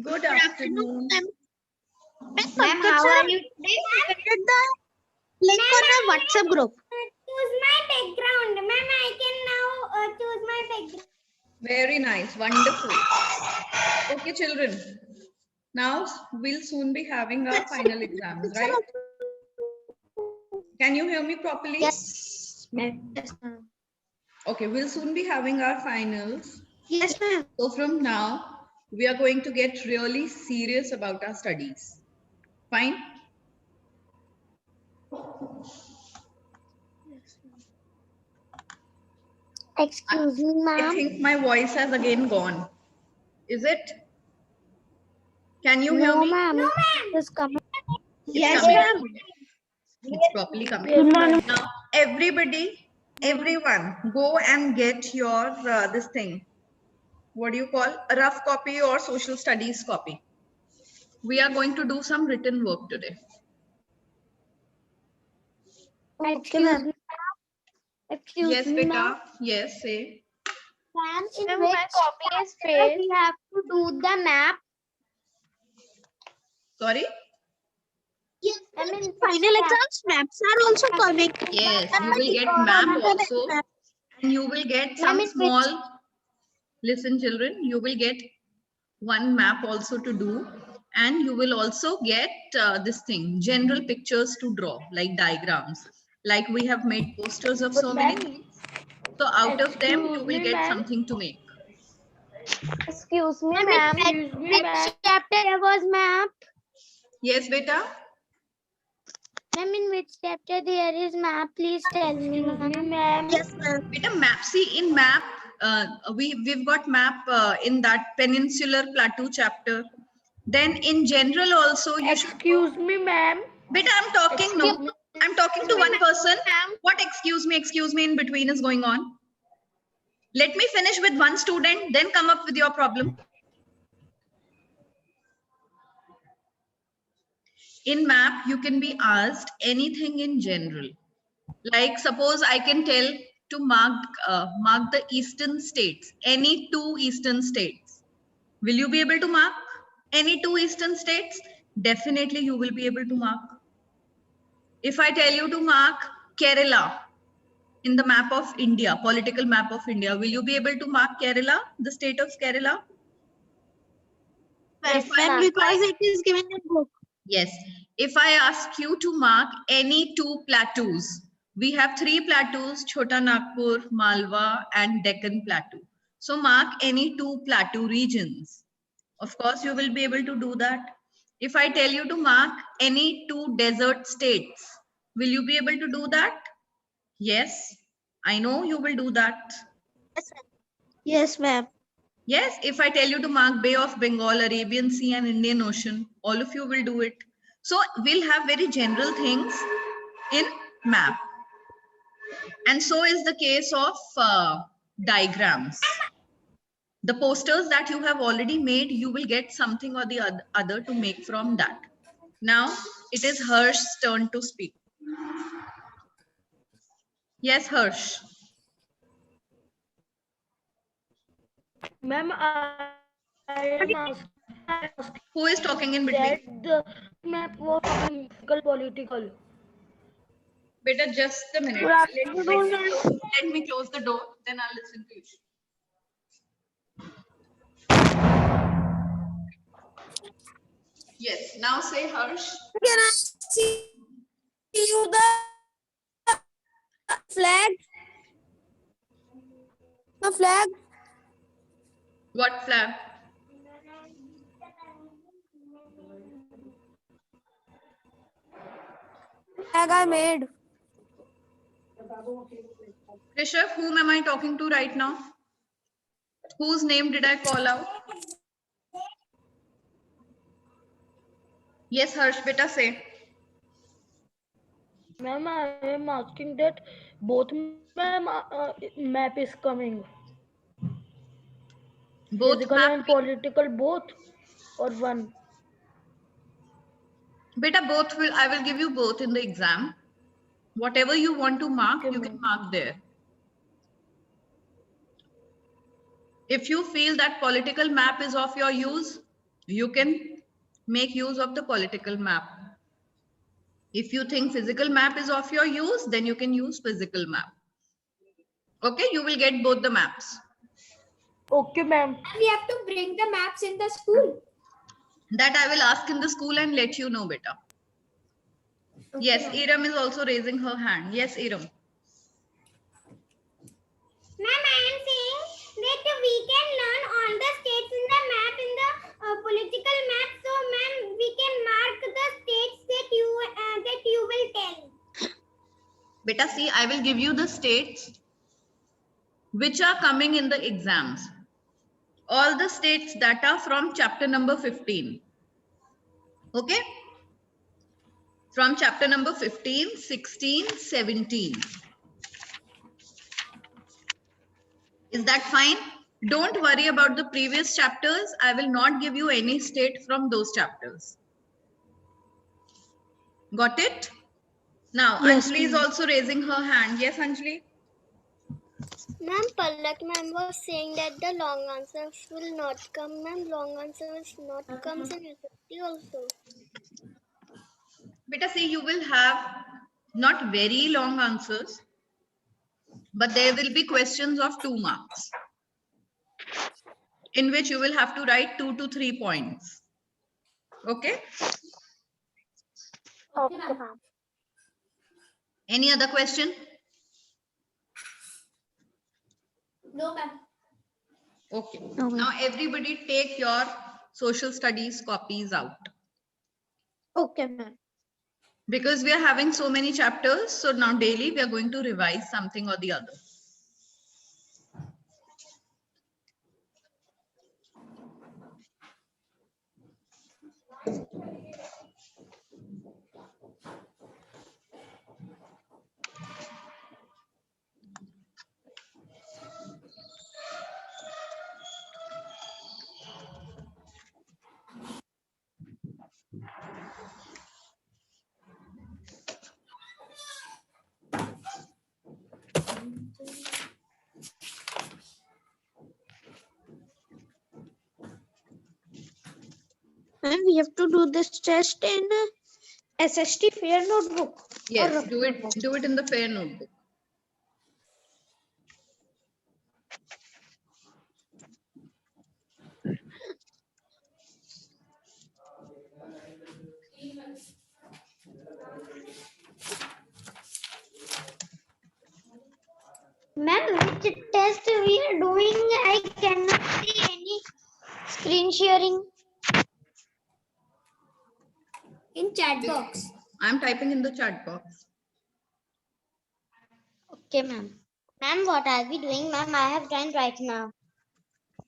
Good afternoon. Ma'am, how are you today? Get the link on our WhatsApp group. Choose my background. Ma'am, I can now choose my background. Very nice. Wonderful. Okay, children. Now we'll soon be having our final exams, right? Can you hear me properly? Yes. Yes, ma'am. Okay, we'll soon be having our finals. Yes, ma'am. So from now, we are going to get really serious about our studies. Fine? Excuse me, I ma'am. think my voice has again gone. Is it? Can you hear No, me? ma'am. No, ma'am. It's coming. It's Yes, coming. ma'am. It's properly coming. Yes, ma'am. Now, everybody, everyone, go and get your this thing. What do you call a rough copy or social studies copy? We are going to do some written work today. Excuse me. Excuse Yes, me, ma'am. beta. Yes, say. Ma'am, in Ma'am, which my copy is chapter failed. we have to do the map? Sorry. Yes, ma'am. In final exams, maps are also coming. Yes, you will get map also, and you will get some Ma'am, in small. Listen, children. You will get one map also to do, and you will also get this thing, general pictures to draw, like diagrams. Like we have made posters of so many things. So out of them, you will get something to make. Excuse me, ma'am. Which chapter there was map? Yes, beta. Ma'am, in which chapter there is map? Please tell me, ma'am. Yes, ma'am. Beta, map. See, in map, we've got map in that peninsular plateau chapter. Then in general also you should. Excuse me, ma'am. Beta, I'm talking. No, I'm talking to one person. ma'am. What excuse me in between is going on? Let me finish with one student, then come up with your problem. In map, you can be asked anything in general. Like suppose I can tell to mark the eastern states, any two eastern states. Will you be able to mark any two eastern states? Definitely you will be able to mark. If I tell you to mark Kerala in the map of India, political map of India, will you be able to mark Kerala, the state of Kerala? Yes, ma'am. Because it is given in book. Yes. If I ask you to mark any two plateaus, we have three plateaus, Chota Nagpur, Malwa, and Deccan Plateau. So mark any two plateau regions. Of course, you will be able to do that. If I tell you to mark any two desert states, will you be able to do that? Yes, I know you will do that. Yes, ma'am. Yes, if I tell you to mark Bay of Bengal, Arabian Sea, and Indian Ocean, all of you will do it. So we'll have very general things in map. And so is the case of diagrams. The posters that you have already made, you will get something or the other to make from that. Now it is Harsh's turn to speak. Yes, Harsh. Ma'am, I am asking Who is talking in that between? the map was political. Beta, just a minute. Good afternoon, ma'am. Let me close the door, then I'll listen to you. Yes, now say Harsh. Can I see you the flag? The flag? What flag? Flag I made. Rishabh, whom am I talking to right now? Whose name did I call out? Yes, Harsh, beta say. Ma'am, I am asking that both map is coming. Both Physical map. and political both or one. Beta, both will, I will give you both in the exam. Whatever you want to mark, Okay, you can ma'am. mark there. If you feel that political map is of your use, you can make use of the political map. If you think physical map is of your use, then you can use physical map. Okay, you will get both the maps. Okay, ma'am. And we have to bring the maps in the school. That I will ask in the school and let you know, beta. Okay, Yes, ma'am. Iram is also raising her hand. Yes, Iram. Ma'am, I am saying that we can learn all the states in the map, in the political map. So, ma'am, we can mark the states that you will tell. Beta, see, I will give you the states which are coming in the exams. All the states that are from chapter number 15. Okay? From chapter number 15, 16, 17. Is that fine? Don't worry about the previous chapters. I will not give you any state from those chapters. Got it? Now, Yes, Anjali is ma'am. also raising her hand. Yes, Anjali? Ma'am, Palak ma'am was saying that the long answers will not come. Ma'am, long answers not comes in SFT also. Beta, see, you will have not very long answers, but there will be questions of 2 marks in which you will have to write 2 to 3 points. Okay? Okay, ma'am. Any other question? No, ma'am. Okay. No, ma'am. Now, everybody take your social studies copies out. Okay, ma'am. Because we are having so many chapters, so now daily we are going to revise something or the other. Ma'am, we have to do this test in SST fair notebook. Yes, do it in the fair notebook. Ma'am, which test we are doing? I cannot see any screen sharing. In chat box. I'm typing in the chat box. Okay, ma'am. Ma'am, what are we doing? Ma'am, I have joined right now.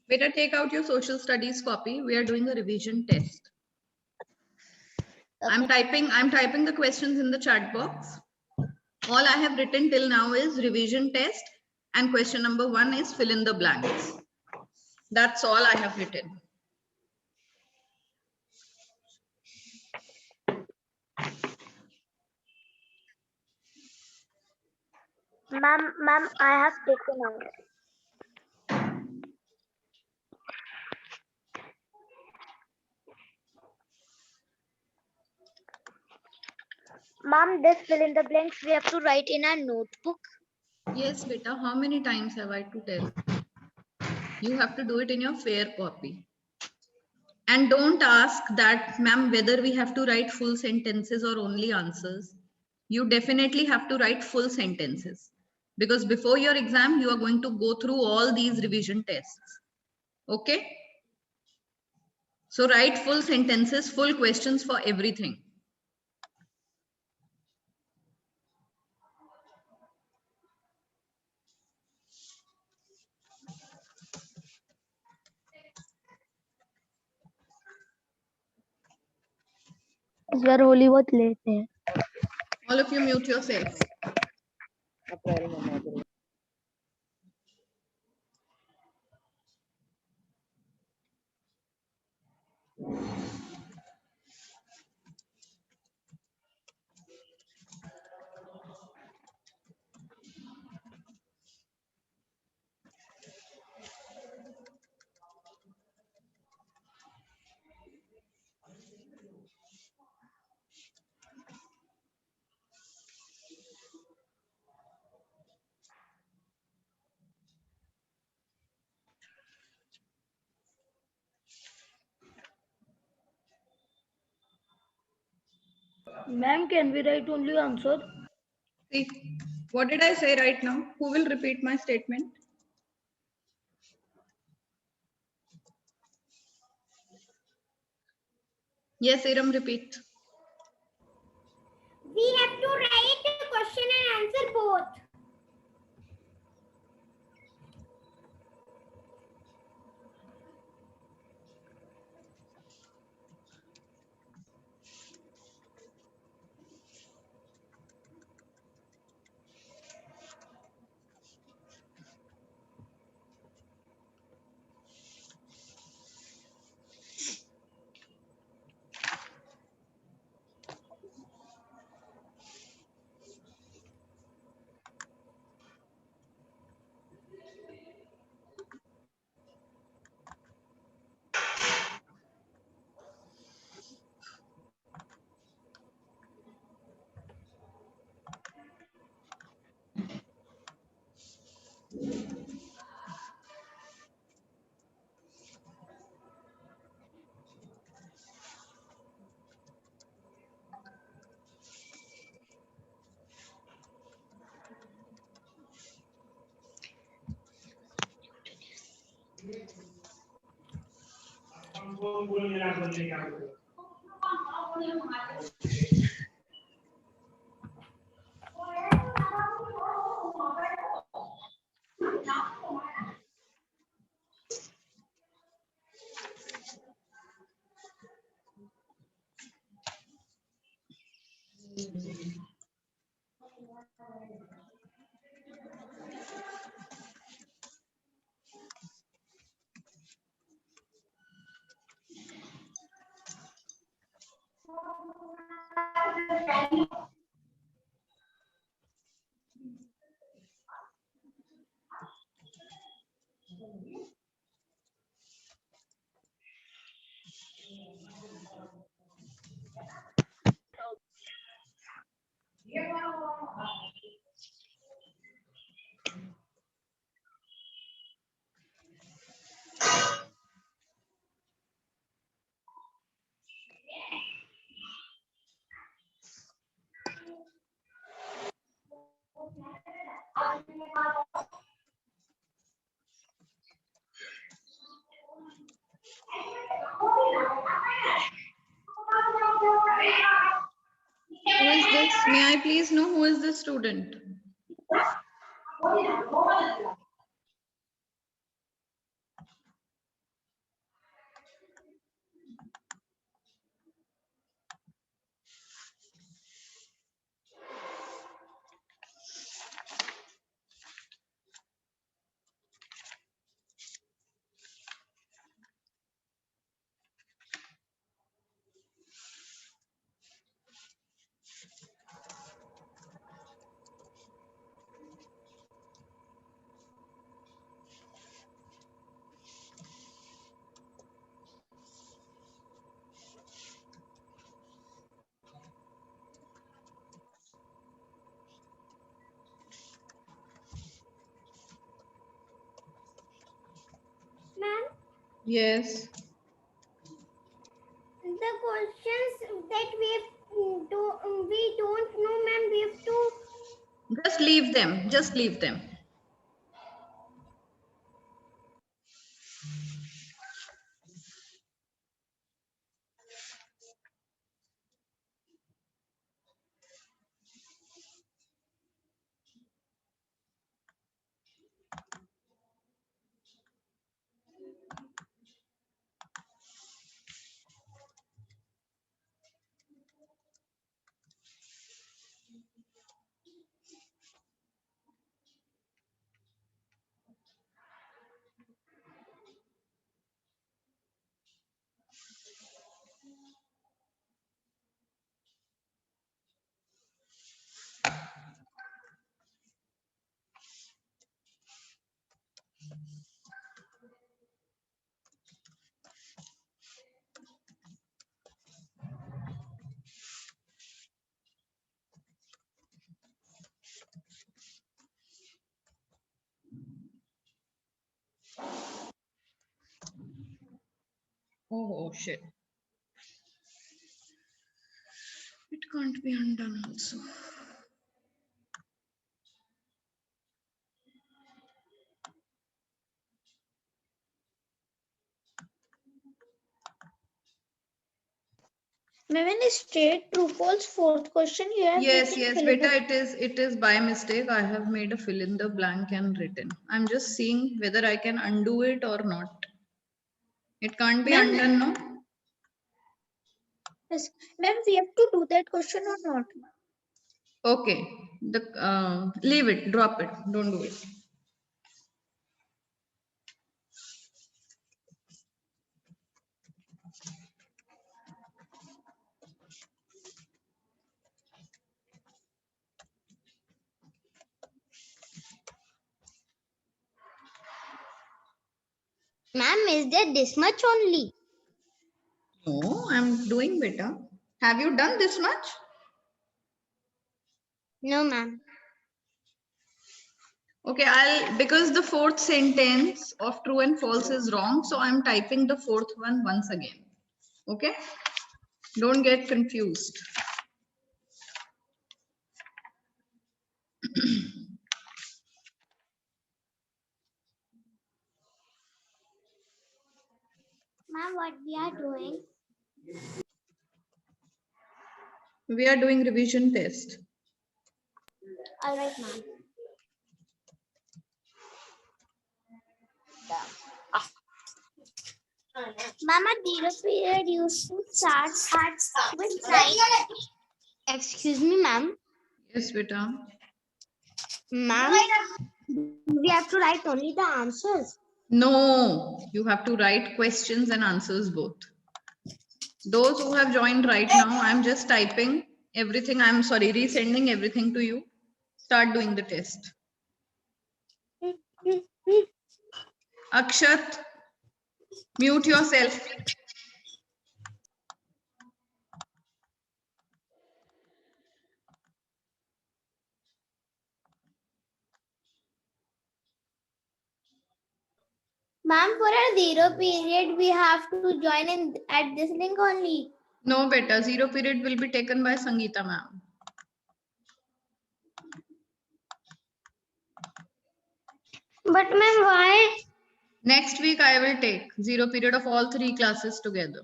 Better take out your social studies copy. We are doing a revision test. Okay. I'm typing the questions in the chat box. All I have written till now is revision test, and question number 1 is fill in the blanks. That's all I have written. Ma'am, I have taken out. Ma'am, this fill in the blanks we have to write in our notebook. Yes, beta, how many times have I to tell? You have to do it in your fair copy. And don't ask that, ma'am, whether we have to write full sentences or only answers. You definitely have to write full sentences. Because before your exam, you are going to go through all these revision tests. Okay? So write full sentences, full questions for everything. इस बार होली बहुत late है. All of you mute yourself. Ma'am, can we write only answer? See, what did I say right now? Who will repeat my statement? Yes, Iram, repeat. We have to write a question and answer both. Who is this? May I please know who is this student? Ma'am, Yes. the questions that we don't know, ma'am, we have to. Just leave them. Just leave them. Oh shit. It can't be undone also. Ma'am, in state true false fourth question, you have Yes, written yes, fill in the beta, it is by mistake. I have made a fill in the blank and written. I'm just seeing whether I can undo it or not. It can't be Ma'am. undone, no? Yes. Ma'am, we have to do that question or not? Okay, leave it, drop it, don't do it. Ma'am, is there this much only? No, I'm doing better. Have you done this much? No, ma'am. Okay, because the fourth sentence of true and false is wrong, so I'm typing the fourth one once again. Okay? Don't get confused. Ma'am, what we are doing? We are doing revision test. All right, ma'am. Mama, zero period used to start with 9. Excuse me, ma'am. Yes, beta. Ma'am, we have to write only the answers. No, you have to write questions and answers both. Those who have joined right now, I'm just typing everything. I'm sorry, resending everything to you. Start doing the test. Akshat, mute yourself. Ma'am, for a zero period, we have to join in at this link only. No, beta, zero period will be taken by Sangeeta ma'am. But ma'am, why? Next week, I will take zero period of all 3 classes together.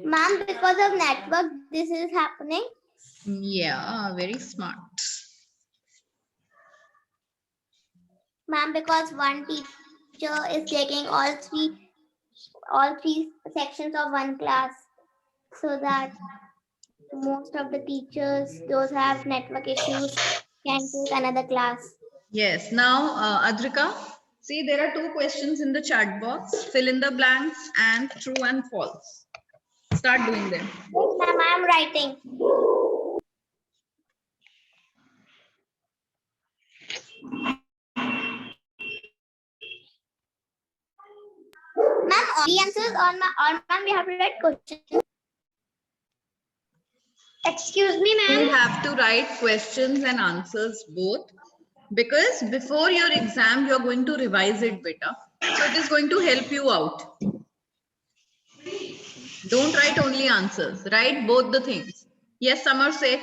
Ma'am, because of network, this is happening. Yeah, very smart. Ma'am, because one teacher is taking all three sections of one class, so that most of the teachers, those have network issues, can take another class. Yes, now Adrika, see there are 2 questions in the chat box. Fill in the blanks and true and false. Start doing them. Yes, ma'am, I am writing. Ma'am, all the answers on ma'am, we have to write questions. Excuse me, You ma'am. have to write questions and answers both, because before your exam you're going to revise it better, so it is going to help you out. Don't write only answers, write both the things. Yes, Samar, say.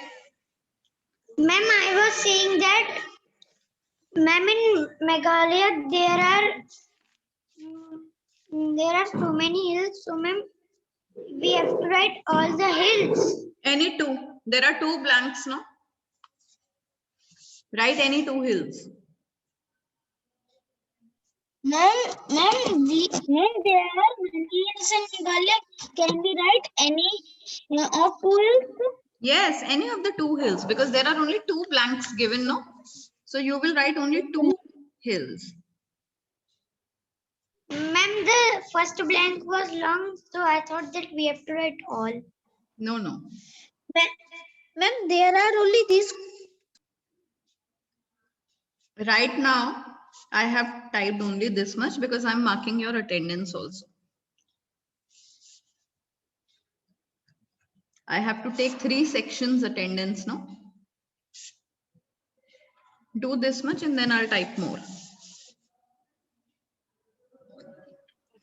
Ma'am, I was saying that, ma'am, in Meghalaya there are so many hills, so ma'am, we have to write all the hills. Any 2, there are 2 blanks, no? Write any 2 hills. Ma'am, there are many hills in Meghalaya. Can we write any of 2 hills? Yes, any of the 2 hills, because there are only 2 blanks given, no? So you will write only 2 hills. Ma'am, the first blank was long, so I thought that we have to write all. No, no. Ma'am, there are only these. Right now, I have typed only this much because I'm marking your attendance also. I have to take 3 sections attendance now. Do this much and then I'll type more.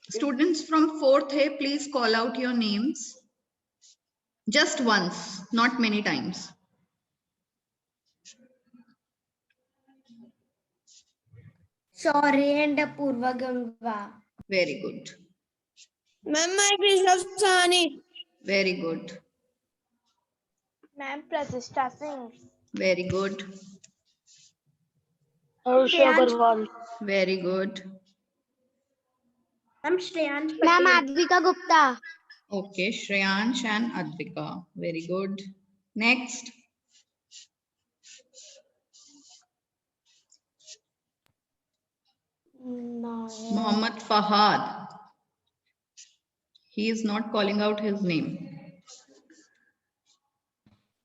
Students from 4th A, please call out your names. Just once, not many times. Shaurya and Apurva Gangva. Very good. Ma'am, my Krishna Sahani. Very good. Ma'am, Pratishta Singh. Very good. Harsh Agarwal. Very good. Ma'am, Shreyansh Ma'am, Patel. Advika Gupta. Okay, Shreyansh and Advika. Very good. Next. No. Muhammad Fahad. He is not calling out his name.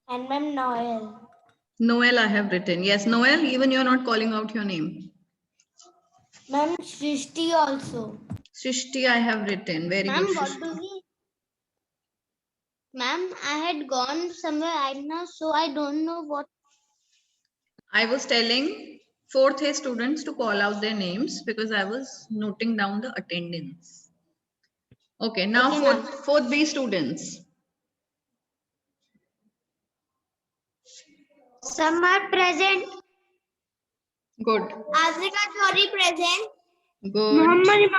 And Ma'am Noel. Noel I have written. Yes, Noel, even you're not calling out your name. Ma'am Srishti also. Srishti I have written. Very good. What Srishti. do we? Ma'am, I had gone somewhere right now, so I don't know what. I was telling fourth A students to call out their names because I was noting down the attendance. Okay, now Okay, ma'am. fourth B students. Some are present. Good. Azrika Chori present. Good. Muhammad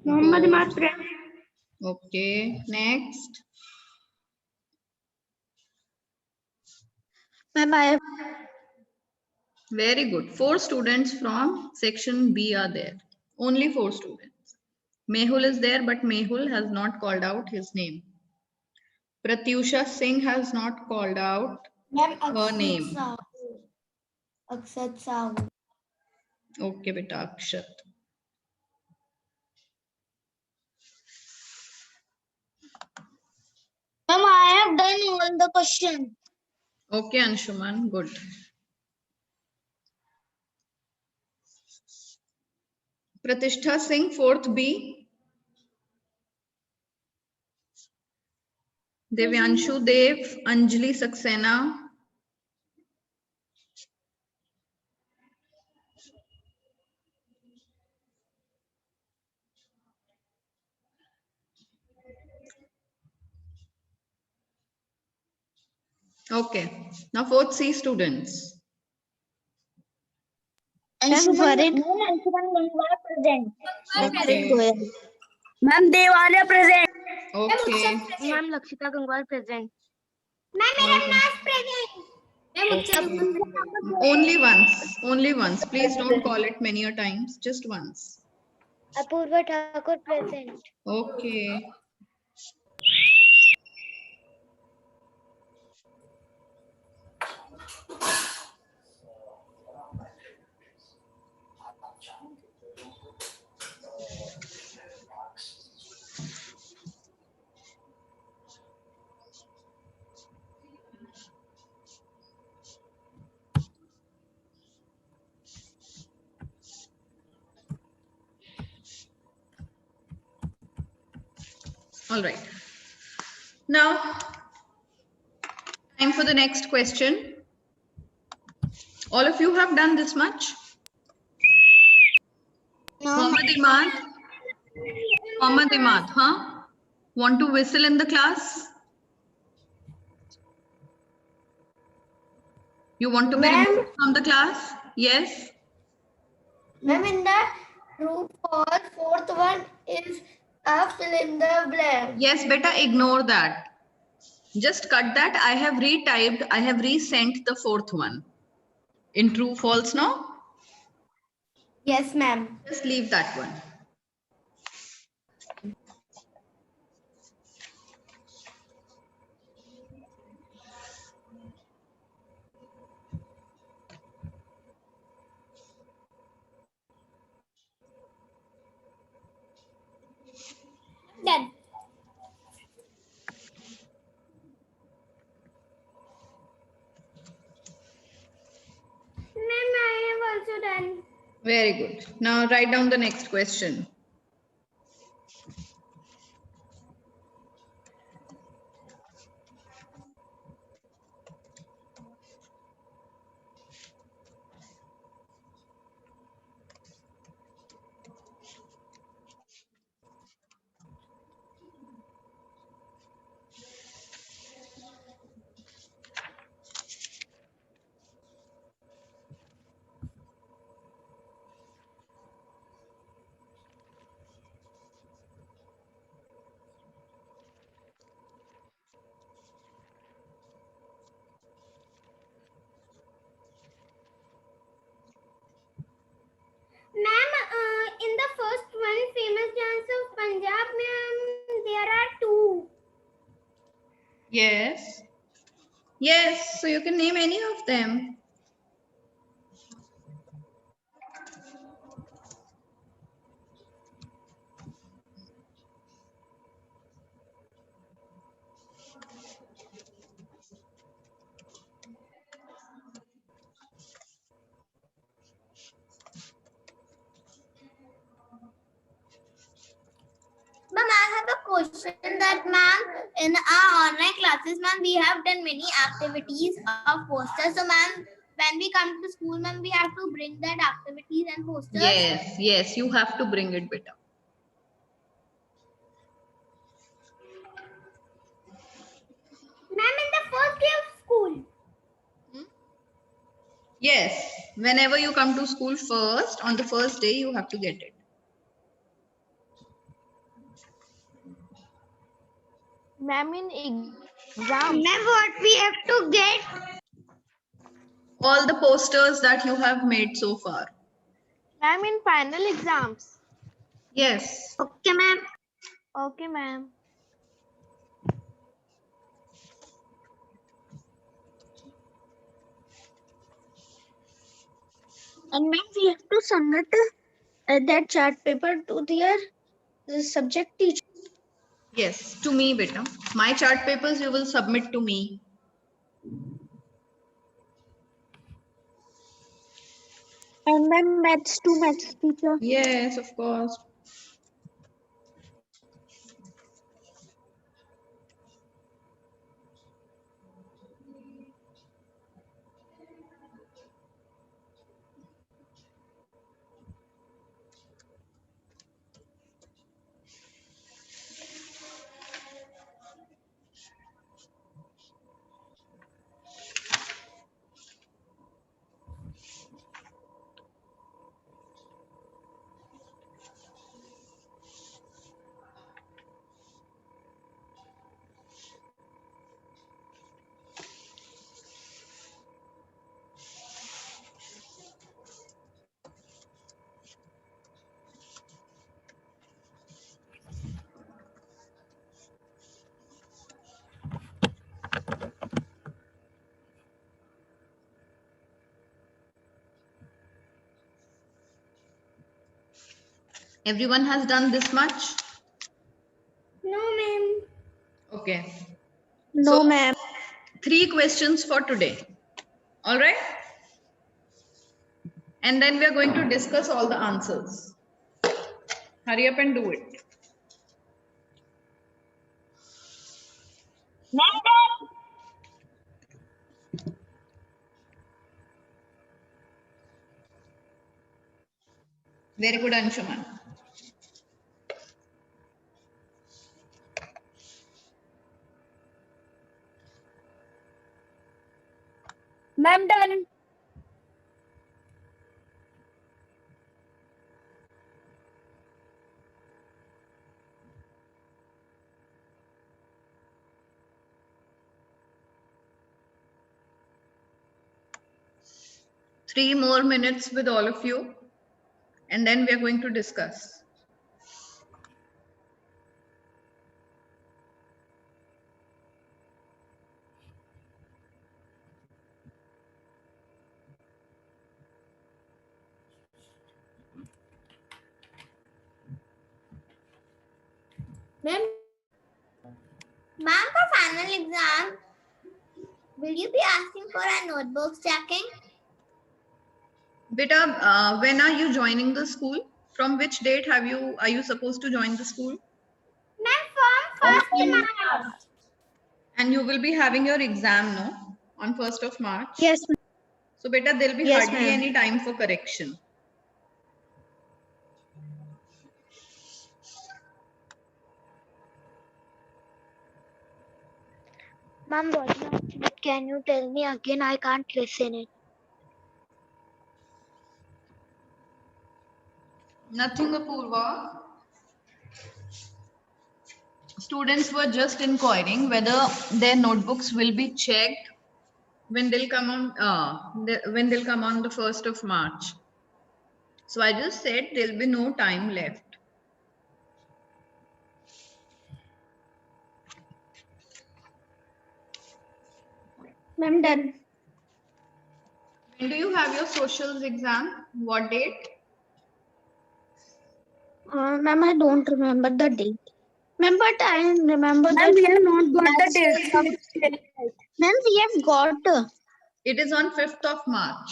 Good. Imad present. Okay, next. Ma'am, I have. Very good. 4 students from section B are there. Only 4 students. Mehul is there, but Mehul has not called out his name. Pratyusha Singh has not called out Ma'am her name. Sahu. Akshat Sahu. Okay, beta Akshat. Ma'am, I have done all the questions. Okay, Anshuman, good. Pratishtha Singh, 4th B. Devyanshu Dev, Anjali Saxena. Okay, now 4th C students. Farid. Okay, Ma'am, Devalia present. okay. Ma'am Lakshita Gangwal present. Ma'am, All Mira right. Nas present. Okay. Only once. Only once. Please don't call it many a times. Just once. Apurva Thakur present. Okay. All right. Now, time for the next question. All of you have done this much? Mohammad Imad? Mohammad Imad, huh? Want to whistle in the class? You want to be removed from the class? Yes? Ma'am, in the true false, fourth one is a fill in the blank. Yes, beta, ignore that. Just cut that. I have retyped, I have resent the 4th one. In true, false now? Yes, ma'am. Just leave that one. Done. Ma'am, I have also done. Very good. Now write down the next question. Yes. Yes, so you can name any of them. Ma'am, I have a question that ma'am, in our online classes, ma'am, we have done many activities of posters. So ma'am, when we come to school, ma'am, we have to bring that activities and posters. Yes, yes, you have to bring it, beta. Ma'am, in the first day of school. Yes, whenever you come to school first, on the first day, you have to get it. Ma'am, in exams. Ma'am, what we have to get? All the posters that you have made so far. Ma'am, in final exams. Yes. Okay, ma'am. Okay, ma'am. And ma'am, we have to submit that chart paper to their subject teacher. Yes, to me, beta. My chart papers you will submit to me. And ma'am, maths to maths teacher. Yes, of course. Everyone has done this much? No, ma'am. Okay. No, So, ma'am. 3 questions for today. All right? And then we are going to discuss all the answers. Hurry up and do it. Very good, Anshuman. Ma'am, done. Three more minutes with all of you. And then we are going to discuss. Ma'am, for final exam, will you be asking for our notebooks checking? Beta, when are you joining the school? From which date are you supposed to join the school? Ma'am, from 1st March. And you will be having your exam, no? On 1st of March? Yes, So beta, there'll be Yes, hardly ma'am. any time for correction. ma'am. What can you tell me again? I can't listen it. Nothing, Apurva. Students were just inquiring whether their notebooks will be checked when they'll come on the 1st of March. So I just said there'll be no time left. Ma'am, done. When do you have your socials exam? What date? Ma'am, I don't remember the date. Ma'am, but I remember Ma'am, that. we have not got the That's date from- sheet. Ma'am, we have got. It is on 5th of March.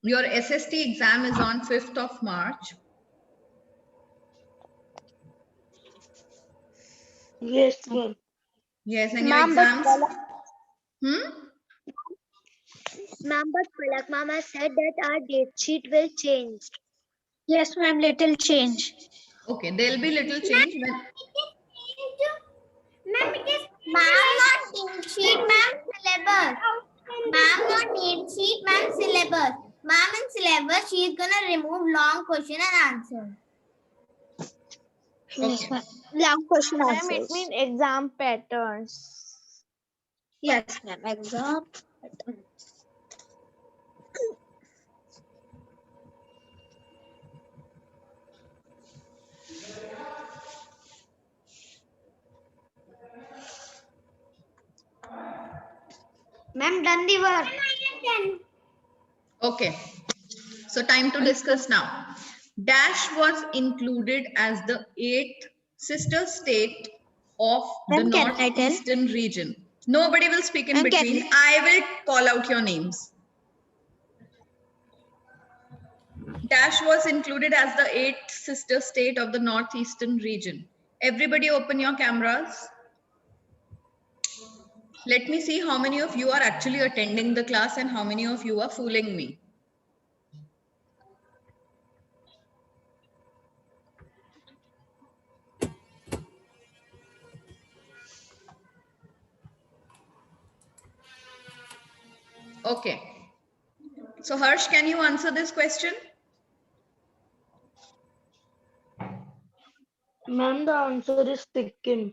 Your SST exam is on 5th of March. Yes, ma'am. Yes, and your Ma'am, but exams. Ma'am, but Palak Mama said that our date sheet will change. Yes, ma'am, little change. Okay, there'll be little change when. Ma'am, it is Ma'am, not date sheet, ma'am, syllabus. Ma'am, not date sheet, ma'am, syllabus. Ma'am, in syllabus, she is gonna remove long question and answer. Yes, Okay. ma'am. Long question Ma'am, answers. it means exam patterns. Yes, ma'am. Exam. Ma'am, done the work. Okay. So time to discuss now. Dash was included as the 8th sister state of the Ma'am, can I tell? northeastern region. Nobody will speak in Ma'am, can between. I will call out your names. Dash was included as the 8th sister state of the northeastern region. Everybody open your cameras. Let me see how many of you are actually attending the class and how many of you are fooling me. Okay. So Harsh, can you answer this question? Ma'am, the answer is Sikkim.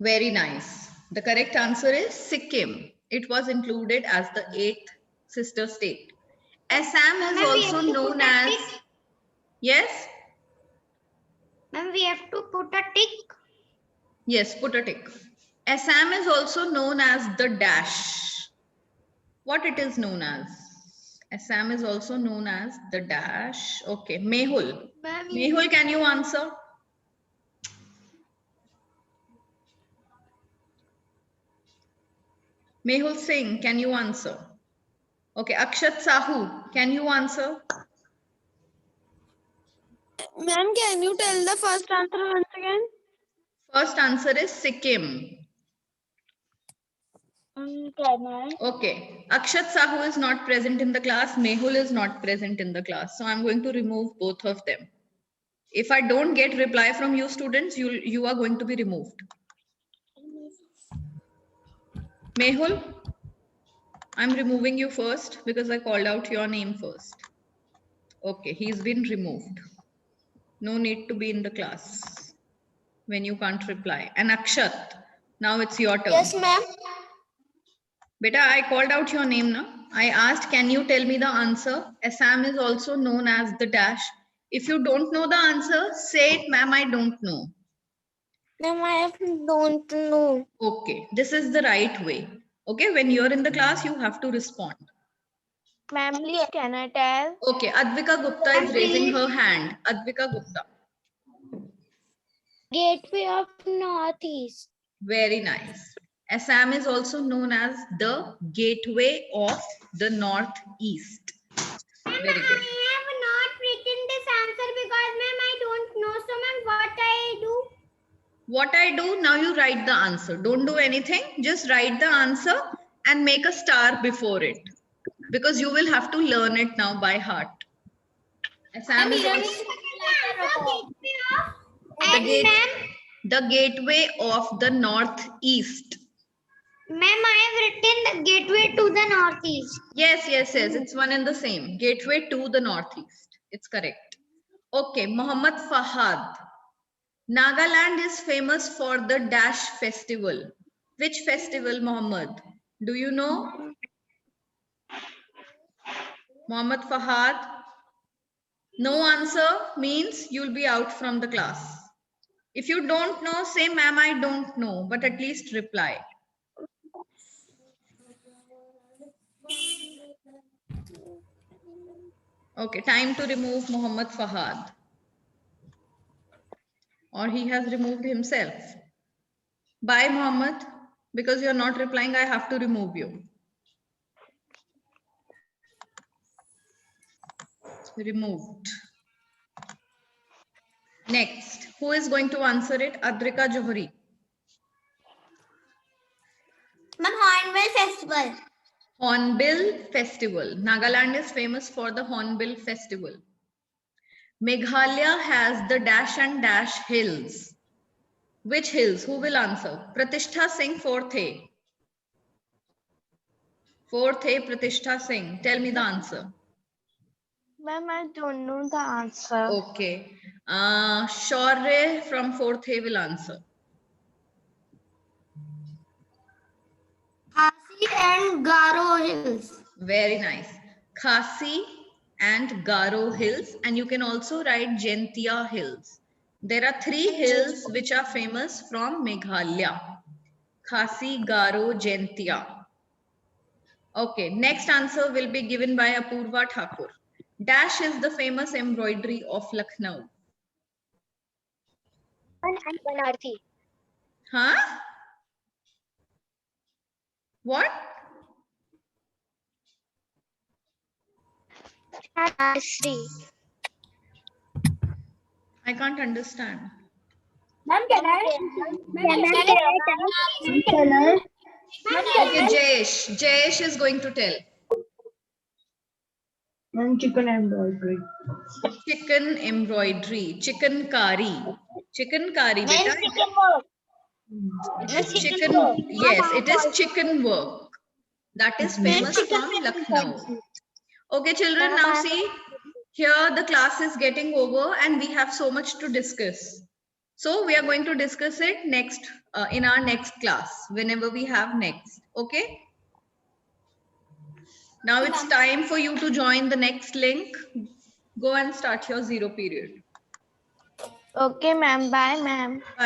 Very nice. The correct answer is Sikkim. It was included as the 8th sister state. Assam is also known as. Yes? Ma'am, we have to put a tick. Yes, put a tick. Assam is also known as the dash. What it is known as? Assam is also known as the dash. Okay, Mehul. Ma'am, Mehul, can you answer? Mehul Singh, can you answer? Okay, Akshat Sahu, can you answer? Ma'am, can you tell the first answer once again? First answer is Sikkim. Can I? Okay, Akshat Sahu is not present in the class. Mehul is not present in the class. So I'm going to remove both of them. If I don't get reply from you students, you are going to be removed. Mehul, I'm removing you first because I called out your name first. Okay, he's been removed. No need to be in the class when you can't reply. And Akshat, now it's your turn. Yes, ma'am. Beta, I called out your name now. I asked, can you tell me the answer? Assam is also known as the dash. If you don't know the answer, say it, ma'am, I don't know. Ma'am, I don't know. Okay, this is the right way. Okay, when you're in the class, you have to respond. Ma'am, please can I tell? Okay, Advika Gupta is raising her hand. Advika Gupta. Gateway of Northeast. Very nice. Assam is also known as the gateway of the Northeast. Very good. I have not written this answer because ma'am I don't know. So ma'am, what I do? What I do, now you write the answer. Don't do anything. Just write the answer and make a star before it. Because you will have to learn it now by heart. Assam is also the gateway of the Northeast. Ma'am, I have written the gateway to the Northeast. Yes, yes, yes. It's one and the same. Gateway to the Northeast. It's correct. Okay, Muhammad Fahad. Nagaland is famous for the Dash festival. Which festival, Muhammad? Do you know? Muhammad Fahad. No answer means you'll be out from the class. If you don't know, say, ma'am, I don't know, but at least reply. Okay, time to remove Muhammad Fahad. Or he has removed himself. Bye, Muhammad. Because you're not replying, I have to remove you. Removed. Next, who is going to answer it? Adrika Johari. Ma'am, Hornbill Festival. Hornbill Festival. Nagaland is famous for the Hornbill Festival. Meghalaya has the dash and dash hills. Which hills? Who will answer? Pratishtha Singh, fourth A. Fourth A, Pratishtha Singh. Tell me the answer. Ma'am, I don't know the answer. Okay. Shaurya from fourth A will answer. Khasi and Garo Hills. Very nice. Khasi and Garo Hills, and you can also write Jaintia Hills. There are 3 hills which are famous from Meghalaya. Khasi, Garo, Jaintia. Okay, next answer will be given by Apurva Thakur. Dash is the famous embroidery of Lucknow. And Banarthi. Huh? What? Sri. I can't understand. Ma'am, can I? Okay, Jayesh is going to tell. Chicken embroidery. Chicken embroidery, chicken curry. Chicken curry, beta. It is chicken, yes, it is chicken work. That is famous from Lucknow. Okay, children, now see, here the class is getting over and we have so much to discuss. So we are going to discuss it next in our next class, whenever we have next. Okay. Now it's time for you to join the next link. Go and start your 0 period. Okay, ma'am. Bye, ma'am. Bye.